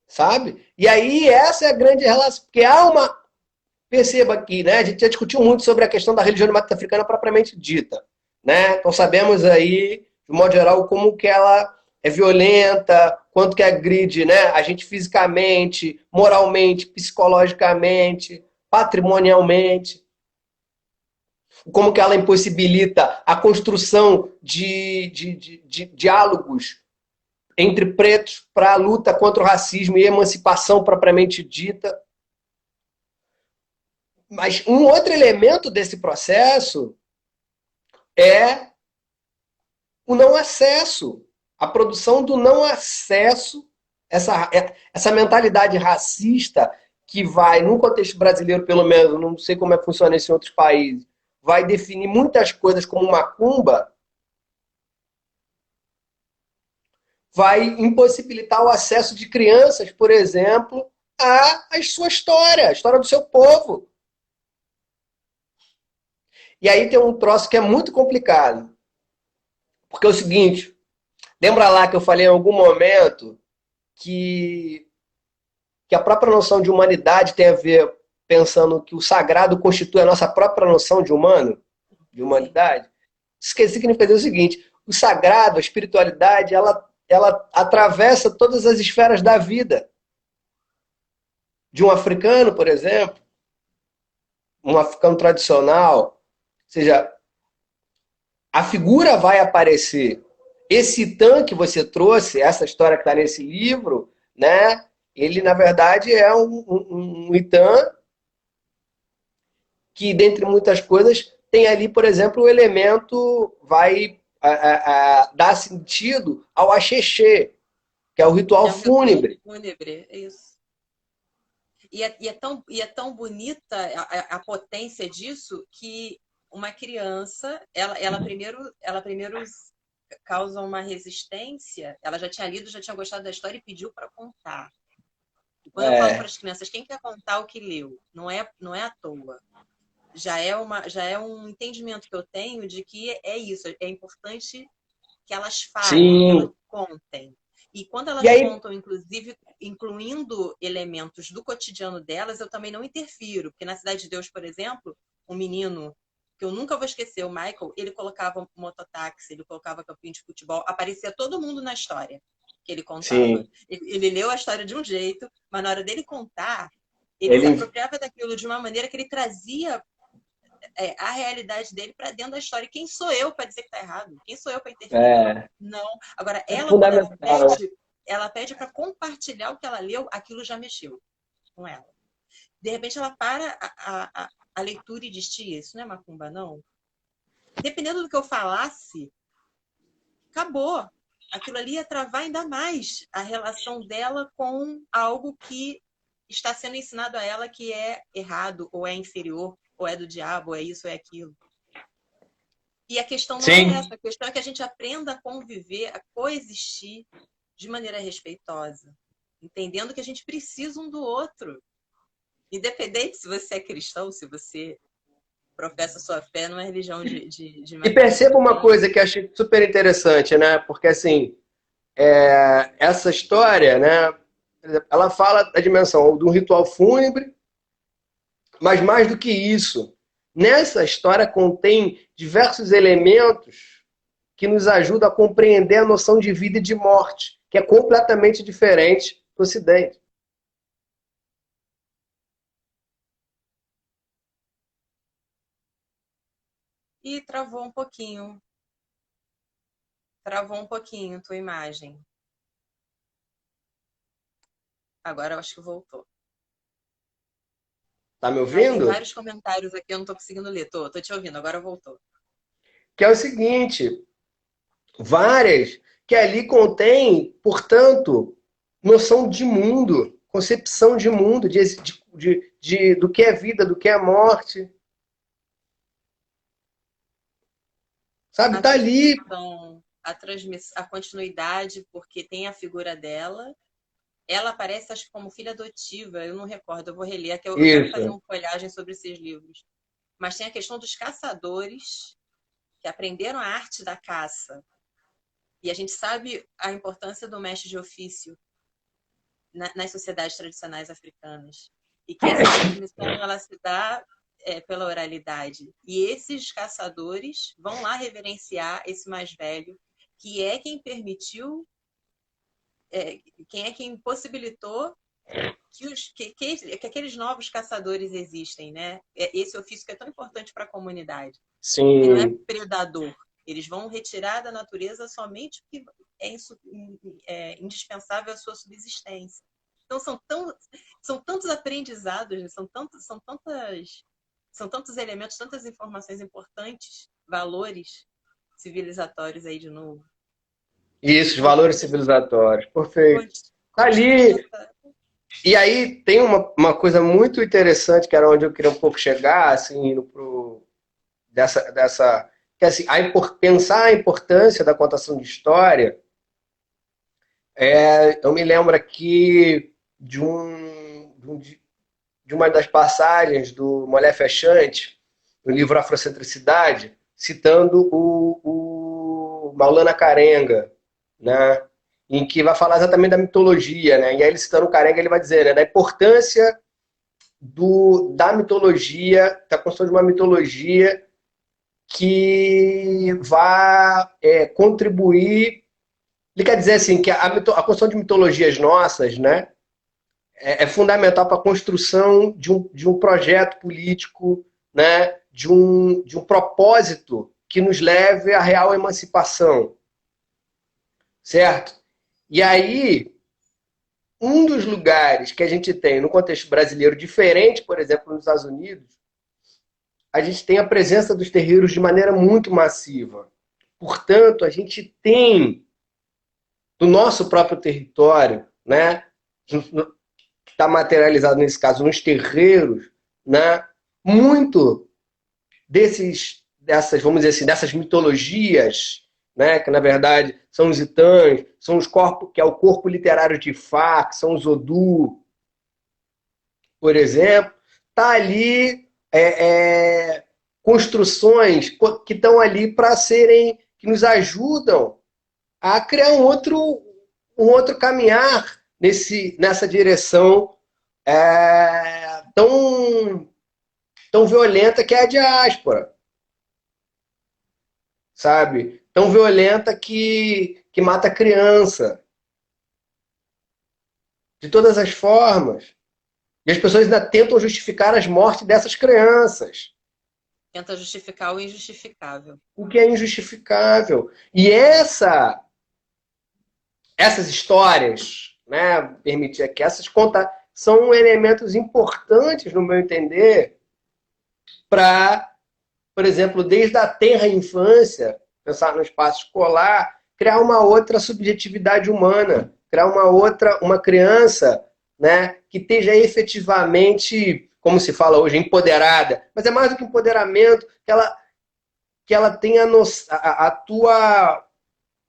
sabe? E aí essa é a grande relação, porque há uma, perceba aqui, né? A gente já discutiu muito sobre a questão da religião de matriz africana propriamente dita, né? Então sabemos aí, de modo geral, como que ela é violenta, quanto que agride, né? A gente fisicamente, moralmente, psicologicamente, patrimonialmente, como que ela impossibilita a construção de diálogos entre pretos para a luta contra o racismo e emancipação propriamente dita. Mas um outro elemento desse processo é o não acesso, a produção do não acesso, essa mentalidade racista que vai, no contexto brasileiro, pelo menos, não sei como é que funciona isso em outros países, vai definir muitas coisas como macumba, vai impossibilitar o acesso de crianças, por exemplo, à sua história, a história do seu povo. E aí tem um troço que é muito complicado. Porque é o seguinte, lembra lá que eu falei em algum momento que, que a própria noção de humanidade tem a ver pensando que o sagrado constitui a nossa própria noção de humano, de Sim. humanidade? Esqueci que significa o seguinte, o sagrado, a espiritualidade, ela atravessa todas as esferas da vida. De um africano, por exemplo, um africano tradicional, ou seja, a figura vai aparecer. Esse Itan que você trouxe, essa história que está nesse livro, né? Ele, na verdade, é um Itan que, dentre muitas coisas, tem ali, por exemplo, o elemento vai dar sentido ao axexê, que é o ritual É um ritual fúnebre. fúnebre, é isso. E é tão bonita a potência disso que uma criança, ela primeiro causa uma resistência. Ela já tinha lido, já tinha gostado da história e pediu para contar. E quando eu falo para É, as crianças, quem quer contar o que leu? Não é à toa. Já é um entendimento que eu tenho de que é isso. É importante que elas falem, que elas sim. contem. E quando E elas aí, contam, inclusive, incluindo elementos do cotidiano delas, eu também não interfiro. Porque na Cidade de Deus, por exemplo, um menino que eu nunca vou esquecer, o Michael, ele colocava mototáxi, ele colocava campinho de futebol, aparecia todo mundo na história que ele contava. sim, Ele leu a história de um jeito, mas na hora dele contar, ele se ele apropriava daquilo de uma maneira que ele trazia a realidade dele para dentro da história. Quem sou eu para dizer que está errado? Quem sou eu para interferir? é, Não. Agora, é ela, quando fundamental, né? ela pede para compartilhar o que ela leu, aquilo já mexeu com ela. De repente, ela para a leitura e diz: tia, isso não é macumba, não? Dependendo do que eu falasse, acabou. Aquilo ali ia travar ainda mais a relação dela com algo que está sendo ensinado a ela que é errado, ou é inferior, ou é do diabo, ou é isso, ou é aquilo. E a questão não é Sim. essa, a questão é que a gente aprenda a conviver, a coexistir de maneira respeitosa, entendendo que a gente precisa um do outro. Independente se você é cristão, se você professa sua fé numa religião de E matriz perceba uma africana. coisa que eu achei super interessante, né? Porque assim, essa história, né? Ela fala da dimensão de um ritual fúnebre, mas mais do que isso, nessa história contém diversos elementos que nos ajudam a compreender a noção de vida e de morte, que é completamente diferente do Ocidente. E travou um pouquinho tua imagem. Agora eu acho que voltou. Tá me Ai, tem ouvindo? vários comentários aqui, eu não tô conseguindo ler. Tô te ouvindo, agora voltou. Que é o seguinte, várias que ali contém, portanto, noção de mundo, concepção de mundo, do que é vida, do que é morte. Sabe, A tá ali. transmissão, a continuidade, porque tem a figura dela. Ela aparece, acho que como filha adotiva, eu não recordo, eu vou reler, é que eu quero fazer Isso. uma folhagem sobre esses livros. Mas tem a questão dos caçadores, que aprenderam a arte da caça. E a gente sabe a importância do mestre de ofício nas sociedades tradicionais africanas. E que essa transmissão ela se dá pela oralidade. E esses caçadores vão lá reverenciar esse mais velho, que é quem permitiu, quem possibilitou que aqueles novos caçadores existem, né? Esse ofício que é tão importante para a comunidade. Que não é Sim. predador. Eles vão retirar da natureza somente o que é indispensável à sua subsistência. Então são tantos aprendizados, né? São tantos elementos, tantas informações importantes, valores civilizatórios aí de novo. Isso, os valores civilizatórios. Perfeito. Ali. E aí tem uma coisa muito interessante, que era onde eu queria um pouco chegar, assim, dessa que assim, pensar a importância da contação de história. Eu me lembro aqui de uma das passagens do Molé Fechante, no livro Afrocentricidade, citando o Maulana Karenga, né? Em que vai falar exatamente da mitologia, né? E aí ele citando o Karenga, ele vai dizer, né, da importância da mitologia, da construção de uma mitologia que vai contribuir. Ele quer dizer assim que a construção de mitologias nossas, né, é fundamental para a construção de um projeto político, né, de um propósito que nos leve à real emancipação, certo? E aí, um dos lugares que a gente tem no contexto brasileiro, diferente, por exemplo, nos Estados Unidos, a gente tem a presença dos terreiros de maneira muito massiva. Portanto, a gente tem do nosso próprio território, né, que está materializado nesse caso nos terreiros, né, muito vamos dizer assim, dessas mitologias, né, que na verdade são os itãs, são os corpos, que é o corpo literário de Ifá, que são os Odu, por exemplo, está ali construções que estão ali para serem, que nos ajudam a criar um outro caminhar nessa direção tão violenta que é a diáspora, sabe? Tão violenta que mata a criança. De todas as formas. E as pessoas ainda tentam justificar as mortes dessas crianças. Tenta justificar o injustificável. O que é injustificável. E essas histórias, né, permitir que essas contas são elementos importantes, no meu entender, para, por exemplo, desde a tenra infância, pensar no espaço escolar, criar uma outra subjetividade humana, criar uma criança, né, que esteja efetivamente, como se fala hoje, empoderada. Mas é mais do que empoderamento, que ela tenha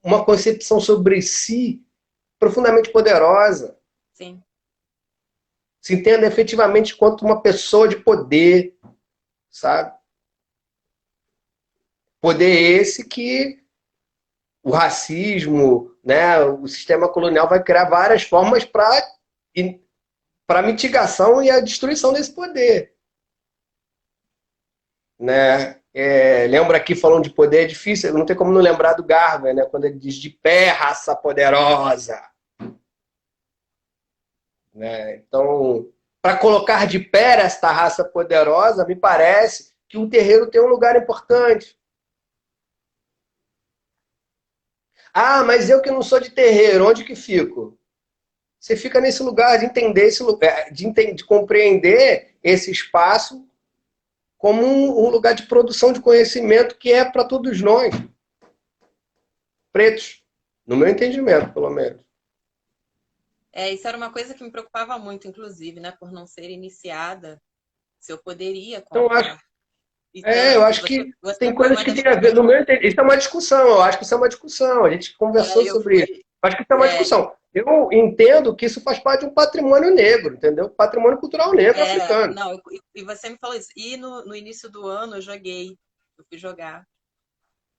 uma concepção sobre si profundamente poderosa. Sim. Se entenda efetivamente quanto uma pessoa de poder, sabe? Poder esse que o racismo, né, o sistema colonial vai criar várias formas para mitigação e a destruição desse poder. Né? Lembra aqui, falando de poder, é difícil, não tem como não lembrar do Garvey, né, quando ele diz de pé, raça poderosa. Né? Então, para colocar de pé esta raça poderosa, me parece que o terreiro tem um lugar importante. Ah, mas eu que não sou de terreiro, onde que fico? Você fica nesse lugar de entender esse lugar, de compreender esse espaço como um lugar de produção de conhecimento que é para todos nós, pretos, no meu entendimento, pelo menos. Isso era uma coisa que me preocupava muito, inclusive, né, por não ser iniciada, se eu poderia contar. Eu acho que tem coisas que tem a ver, no meu entendimento, isso é uma discussão, eu acho que isso é uma discussão, a gente conversou sobre isso. Acho que isso é uma discussão. Eu entendo que isso faz parte de um patrimônio negro, entendeu? Patrimônio cultural negro africano. Não, e você me falou isso. E no início do ano eu fui jogar.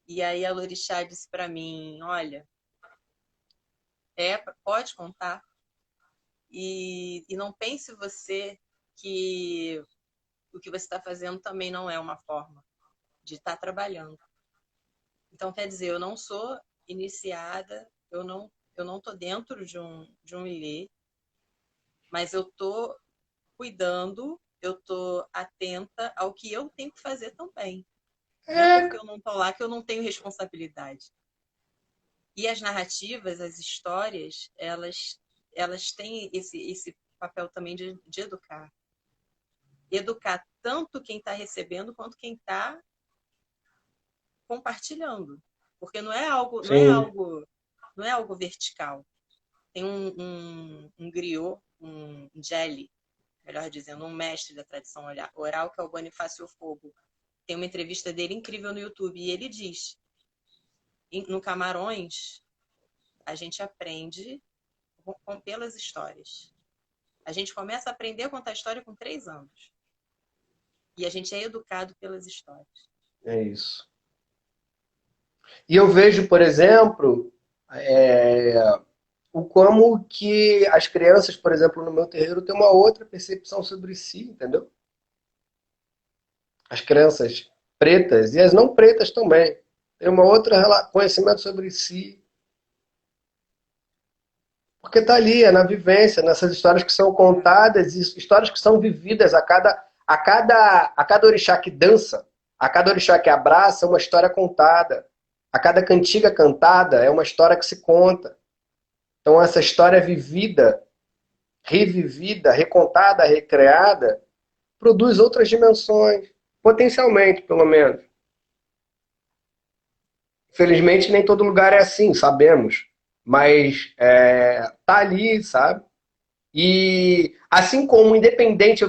E aí a Lorixá disse para mim, olha, pode contar. e não pense você que o que você está fazendo também não é uma forma de estar trabalhando. Então, quer dizer, eu não sou iniciada, eu não tô dentro de um ilê, mas eu tô cuidando, eu tô atenta ao que eu tenho que fazer também. Não é porque eu não tô lá que eu não tenho responsabilidade. E as narrativas, as histórias, elas têm esse papel também de educar. Educar tanto quem está recebendo quanto quem está compartilhando. Porque Sim. não é algo vertical. Tem um griot, um jelly, melhor dizendo, um mestre da tradição oral, que é o Bonifácio Fogo. Tem uma entrevista dele incrível no YouTube, e ele diz, no Camarões, a gente aprende pelas histórias. A gente começa a aprender a contar história com 3 anos. E a gente é educado pelas histórias. É isso. E eu vejo, por exemplo, o como que as crianças, por exemplo, no meu terreiro, têm uma outra percepção sobre si, entendeu? As crianças pretas e as não pretas também têm uma outra conhecimento sobre si, porque está ali, é na vivência, nessas histórias que são contadas e histórias que são vividas a cada orixá que dança, a cada orixá que abraça, é uma história contada. A cada cantiga cantada é uma história que se conta. Então essa história vivida, revivida, recontada, recreada, produz outras dimensões, potencialmente, pelo menos. Infelizmente nem todo lugar é assim, sabemos, mas tá ali, sabe? E assim como independente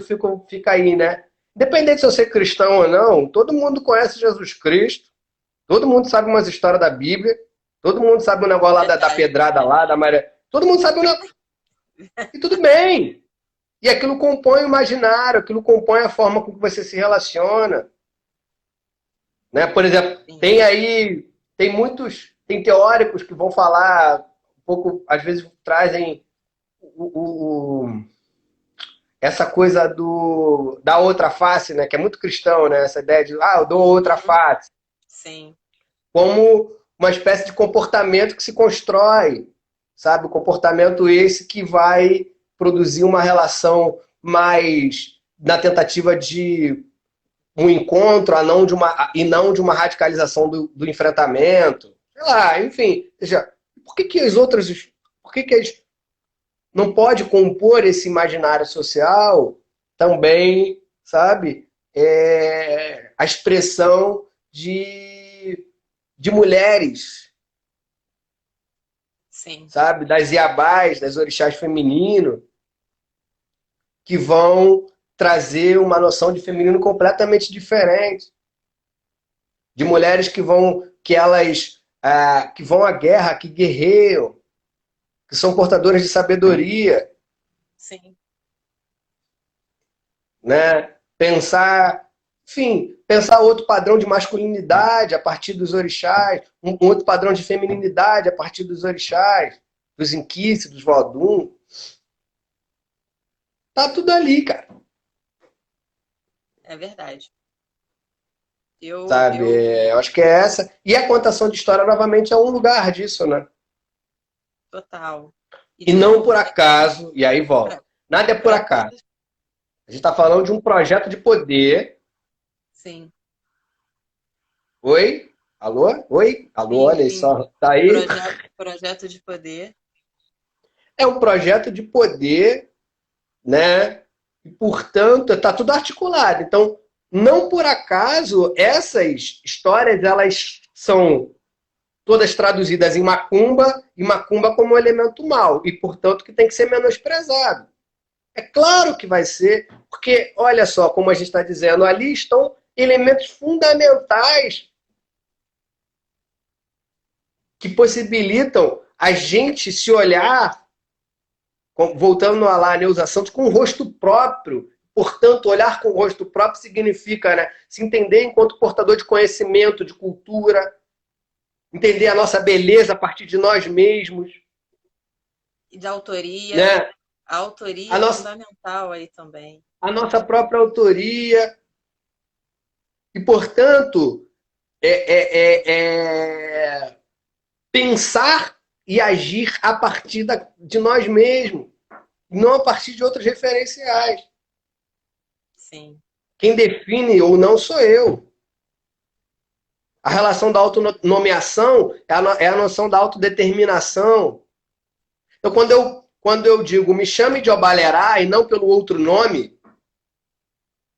fica aí, né? Independente se eu ser cristão ou não, todo mundo conhece Jesus Cristo, todo mundo sabe umas histórias da Bíblia, todo mundo sabe o negócio lá da Verdade. pedrada lá, da Maria. Todo mundo sabe o negócio. E tudo bem. E aquilo compõe o imaginário, aquilo compõe a forma com que você se relaciona. Né? Por exemplo, Sim. tem teóricos que vão falar um pouco, às vezes trazem essa coisa da outra face, né? Que é muito cristão, né? Essa ideia de, eu dou outra face. Sim. Como uma espécie de comportamento que se constrói, sabe? O comportamento esse que vai produzir uma relação mais na tentativa de um encontro e não de uma radicalização do enfrentamento. Sei lá, enfim. Seja, por que eles não pode compor esse imaginário social também, sabe? A expressão de mulheres, Sim. sabe? Das iabás, das orixás feminino, que vão trazer uma noção de feminino completamente diferente. De mulheres que vão à guerra, que guerreiam, que são portadoras de sabedoria. Sim. Né? Pensar outro padrão de masculinidade a partir dos orixás, um outro padrão de feminilidade a partir dos orixás, dos inquices, dos vodum. Tá tudo ali, cara. É verdade. Sabe? Eu acho que é essa. E a contação de história, novamente, é um lugar disso, né? Total. E não por acaso, e aí volta. Nada é por acaso. A gente está falando de um projeto de poder. Sim. Oi? Alô? Oi? Alô, Sim, olha sim. só. Tá aí? Projeto de poder. É um projeto de poder, né? E, portanto, está tudo articulado. Então, não por acaso, essas histórias, elas são todas traduzidas em macumba, e macumba como um elemento mal, e, portanto, que tem que ser menosprezado. É claro que vai ser, porque, olha só, como a gente está dizendo, ali estão elementos fundamentais que possibilitam a gente se olhar, voltando lá a Neuza Santos, com o rosto próprio. Portanto, olhar com o rosto próprio significa, né, se entender enquanto portador de conhecimento, de cultura, entender a nossa beleza a partir de nós mesmos. E de autoria. Né? A autoria A é nossa, fundamental aí também. a nossa própria autoria. E, portanto, é pensar e agir a partir de nós mesmos, não a partir de outros referenciais. Sim, Quem define ou não sou eu. A relação da autonomeação é a noção da autodeterminação. Então, quando eu digo me chame de Obalerá e não pelo outro nome,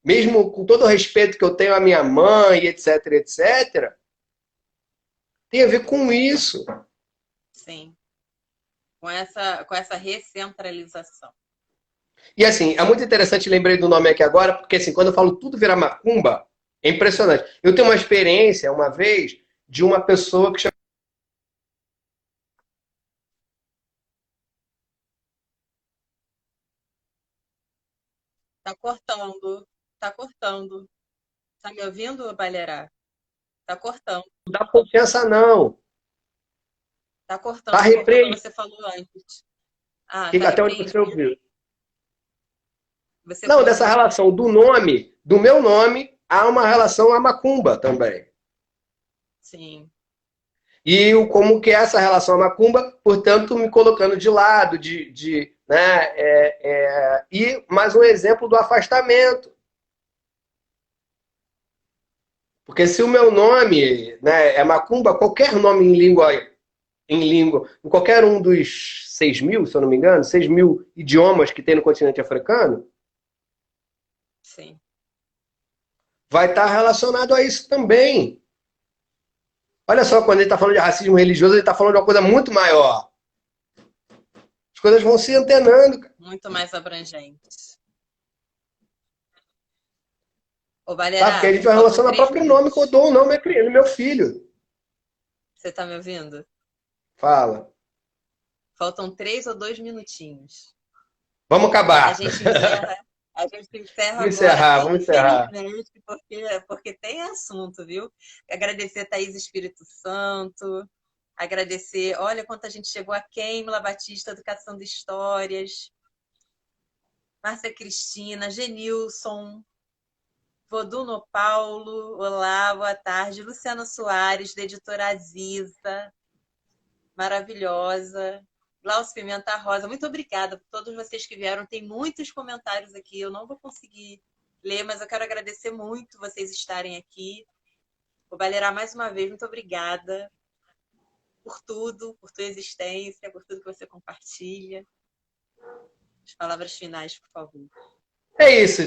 mesmo com todo o respeito que eu tenho à minha mãe, etc, etc, tem a ver com isso. sim. Com essa recentralização. E assim, é muito interessante, lembrei do nome aqui agora, porque assim, quando eu falo tudo vira macumba, é impressionante. Eu tenho uma experiência, uma vez, de uma pessoa que Tá cortando, tá cortando. Tá me ouvindo, Balherá? Tá cortando, não dá confiança, não. tá Tá cortando, porque repreendido. você falou antes. Ah, tá Até onde você repreendido. ouviu. Você Não, falou dessa que relação do nome, do meu nome, há uma relação à macumba também. sim, Como que é essa relação à macumba, portanto, me colocando de lado, né, e mais um exemplo do afastamento. Porque se o meu nome, né, é macumba, qualquer nome em qualquer um dos 6.000, se eu não me engano, 6.000 idiomas que tem no continente africano, sim. vai estar relacionado a isso também. Olha só, quando ele está falando de racismo religioso, ele está falando de uma coisa muito maior. As coisas vão se antenando. Muito mais abrangente. Ô, Tá? Porque a Balherá, gente vai faltam relacionar o três próprio nome que eu minutos. dou o nome à criança, meu filho. Você tá me ouvindo? Fala. Faltam 3 ou 2 minutinhos. Vamos A acabar. gente encerra, a gente encerra Vamos agora, encerrar, vamos encerrar. infelizmente, porque tem assunto, viu? Agradecer a Thaís Espírito Santo, agradecer, olha quanta gente chegou a Keimla Batista, Educação de Histórias, Márcia Cristina, Genilson, Voduno Paulo, olá, boa tarde, Luciana Soares, da editora Aziza, maravilhosa. Glaucio Pimenta Rosa, muito obrigada por todos vocês que vieram. Tem muitos comentários aqui, eu não vou conseguir ler, mas eu quero agradecer muito vocês estarem aqui. Vou Balerar mais uma vez, muito obrigada por tudo, por tua existência, por tudo que você compartilha. As palavras finais, por favor. É isso,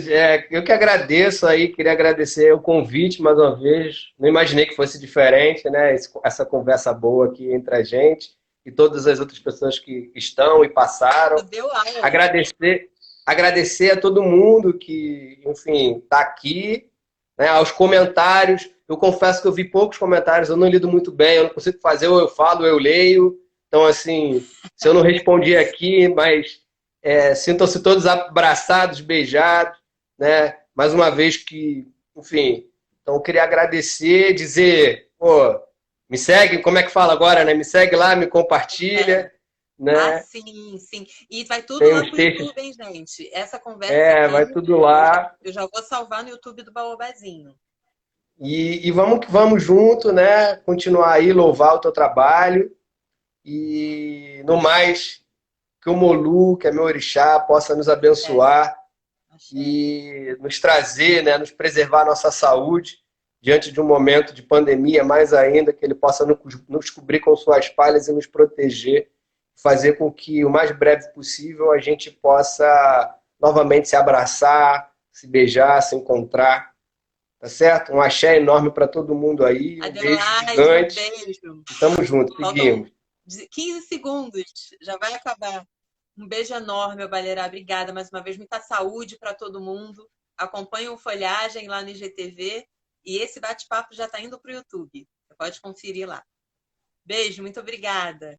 eu que agradeço aí, queria agradecer o convite mais uma vez. Não imaginei que fosse diferente, né? Essa conversa boa aqui entre a gente e todas as outras pessoas que estão e Tu passaram. deu aula. Agradecer, agradecer a todo mundo que, enfim, está aqui, né? Aos comentários. Eu confesso que eu vi poucos comentários, eu não lido muito bem, eu não consigo fazer, ou eu falo, ou eu leio. Então, assim, se eu não respondi aqui, mas sintam-se todos abraçados, beijados, né? Mais uma vez que, enfim, então eu queria agradecer, dizer, pô, me segue, como é que fala agora, né? Me segue lá, me É. compartilha, Ah, né? sim, sim. E vai tudo Tem lá uns pro textos, YouTube, hein, gente? Essa conversa vai aqui, tudo eu já, lá. eu já vou salvar no YouTube do Baobazinho. E vamos que vamos junto, né? Continuar aí, louvar o teu trabalho. E no mais, que o Molu, que é meu orixá, possa nos Axé, abençoar axé. e nos trazer, né, nos preservar a nossa saúde diante de um momento de pandemia, mais ainda, que ele possa nos cobrir com suas palhas e nos proteger, fazer com que o mais breve possível a gente possa novamente se abraçar, se beijar, se encontrar, tá certo? Um axé enorme para todo mundo aí, um beijo Adelaide, um gigante beijo. e tamo junto, Faltam seguimos. 15 segundos, já vai acabar. Um beijo enorme, Balherá. Obrigada mais uma vez. Muita saúde para todo mundo. Acompanhe o Folhagem lá no IGTV. E esse bate-papo já está indo para o YouTube. Você pode conferir lá. Beijo, muito obrigada.